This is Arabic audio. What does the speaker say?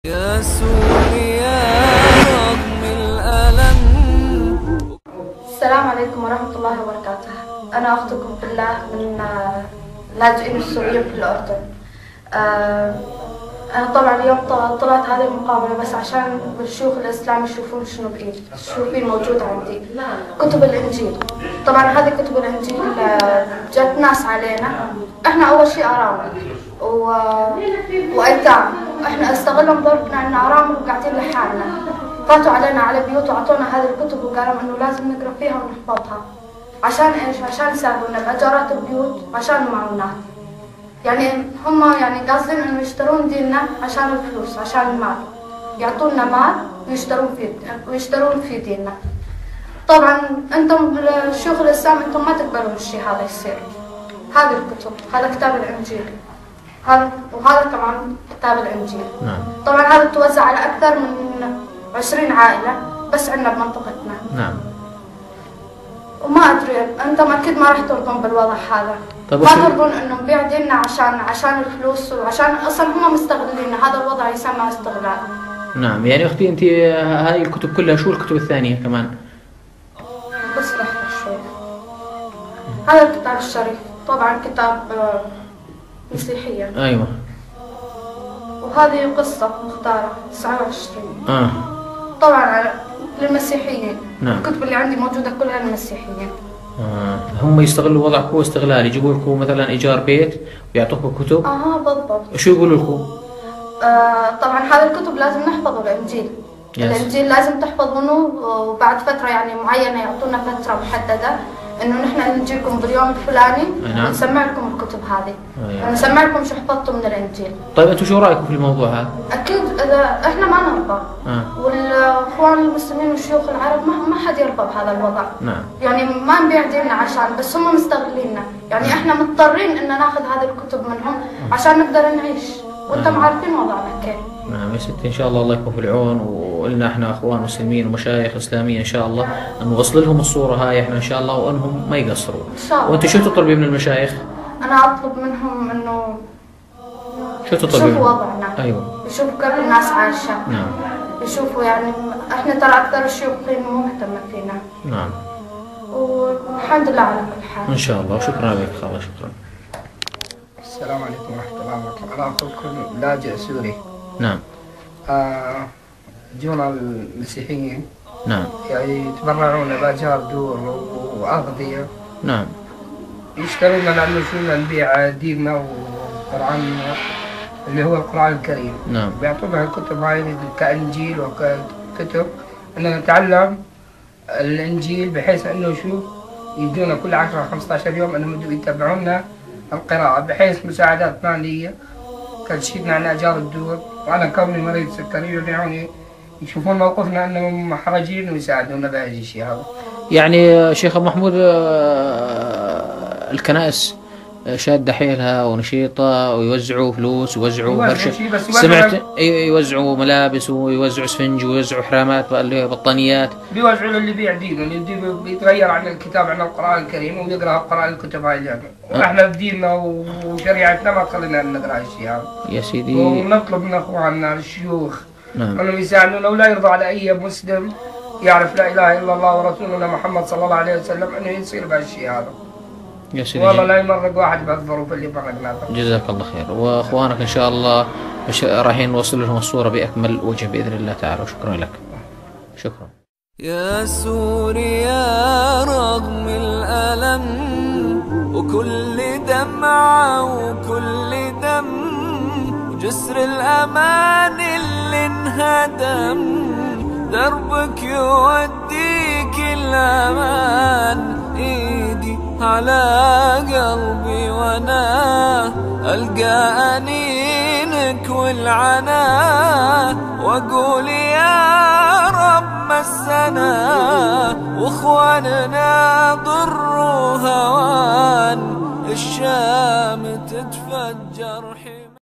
يا سوريا رغم الألم. السلام عليكم ورحمة الله وبركاته. أنا أختكم في الله من لاجئين السوريين في الأردن. أنا طبعا اليوم طلعت هذه المقابلة بس عشان الشيوخ الإسلام يشوفون شنو بإيدي، شوفي موجود عندي كتب الإنجيل. طبعا هذه كتب الإنجيل جت ناس علينا، إحنا أول شيء أرامل وأيتام، إحنا استغلوا ظروفنا إن أرامل وقاعدين لحالنا، فاتوا علينا على بيوت وأعطونا هذه الكتب وقالوا إنه لازم نقرأ فيها ونحفظها. عشان إيش؟ عشان يساعدونا بأجارات البيوت وعشان المعونات. يعني هم يعني قاصدين انه يشترون ديننا عشان الفلوس، عشان المال، يعطونا مال ويشترون في ديننا. طبعا انتم شيوخ الاسلام انتم ما تقبلون الشيء هذا يصير. هذه الكتب، هذا كتاب الانجيل، وهذا كمان كتاب الانجيل. طبعا هذا توزع على اكثر من 20 عائله بس عندنا بمنطقتنا. وما ادري انتم اكيد ما راح ترضون بالوضع هذا. ما ترضون انه نبيع ديننا عشان الفلوس، وعشان اصلا هم مستغلين. هذا الوضع يسمى استغلال. نعم. يعني اختي انت هذه الكتب كلها، شو الكتب الثانيه كمان؟ بس لحظه شوي. هذا الكتاب الشريف طبعا كتاب مسيحيه. ايوه. وهذه قصه مختاره 29. طبعا للمسيحيين. نعم. الكتب اللي عندي موجوده كلها للمسيحيين. هم يستغلوا وضعك هو استغلال، يجيبوا لكم مثلا ايجار بيت ويعطوكم كتب. بالضبط. وشو يقولوا لكم؟ طبعا هذه الكتب لازم نحفظه الانجيل. الانجيل لازم تحفظونه، وبعد فتره يعني معينه يعطونا فتره محدده انه نحن نجيكم باليوم الفلاني. نعم. ونسمع لكم الكتب هذه. ونسمع لكم شو حفظتوا من الانجيل. طيب انتم شو رايكم في الموضوع هذا؟ اكيد اذا احنا ما نرضى. والاخوان المسلمين والشيوخ العرب ما حد يرضى بهذا الوضع. نعم. يعني ما نبيع ديننا عشان بس هم مستغليننا، يعني احنا مضطرين ان ناخذ هذه الكتب منهم عشان نقدر نعيش، وانتم عارفين وضعنا كيف. نعم يا ستي، ان شاء الله يكون في العون، وقلنا احنا اخوان مسلمين ومشايخ اسلاميه ان شاء الله نوصل لهم الصوره هاي احنا ان شاء الله، وانهم ما يقصروا ان شاء الله. وانت شو تطلبي من المشايخ؟ انا اطلب منهم انه شو تطلبي؟ يشوفوا وضعنا. ايوه. يشوفوا كيف الناس عايشه. نعم. يشوفوا يعني احنا ترى اكثر الشيوخ مو مهتمه فينا. نعم. والحمد لله على كل حال. ان شاء الله. شكرا لك خالد. شكرا. السلام عليكم ورحمه الله وبركاته. انا اخوكم لاجئ سوري. نعم. جونا المسيحيين. نعم. يعني يتبرعون باجار دور واغذيه. نعم. يشترون لانه شو نبيع ديننا وقرآننا اللي هو القرآن الكريم. نعم. بيعطونا الكتب هاي كانجيل وكتب ان نتعلم الانجيل، بحيث انه شو يدونا كل 10 15 يوم انهم يتبعونا القراءة، بحيث مساعدات مالية كتشيلنا عن اجار الدور. وانا كوني مريض سكري يرجعوني يشوفون موقفنا انهم محرجين ويساعدونا بهذا الشيء هذا. يعني شيخ ابو محمود الكنائس شادة حيلها ونشيطة، ويوزعوا فلوس ويوزعوا برشا. سمعت يوزعوا ملابس ويوزعوا اسفنج ويوزعوا حرامات بطانيات. بيوزعوا للي بيع دينه، اللي بيتغير عن الكتاب عن القرآن الكريم ويقرأ القرآن الكتب هاي الجامعة. واحنا ديننا وشريعتنا ما تخلينا نقرأ الشيء هذا. يا سيدي. ونطلب من اخواننا الشيوخ نعم انهم يساعدونا، ولا يرضى على اي مسلم يعرف لا اله الا الله ورسولنا محمد صلى الله عليه وسلم انه يصير بهالشيء هذا. يا سيدي. والله لا يمرق واحد بهالظروف اللي مرقناها. جزاك الله خير. واخوانك ان شاء الله رايحين نوصل لهم الصورة باكمل وجه باذن الله تعالى. وشكرا لك. شكرا. يا سوريا رغم الألم، وكل دمعة وكل دم، وجسر الأمان اللي انهدم، دربك يوديك الأمان. إيدي على قلبي وانا ألقى أنينك والعنا، وأقول يا رب مسنا واخواننا ضر وهوان، الشام تدفع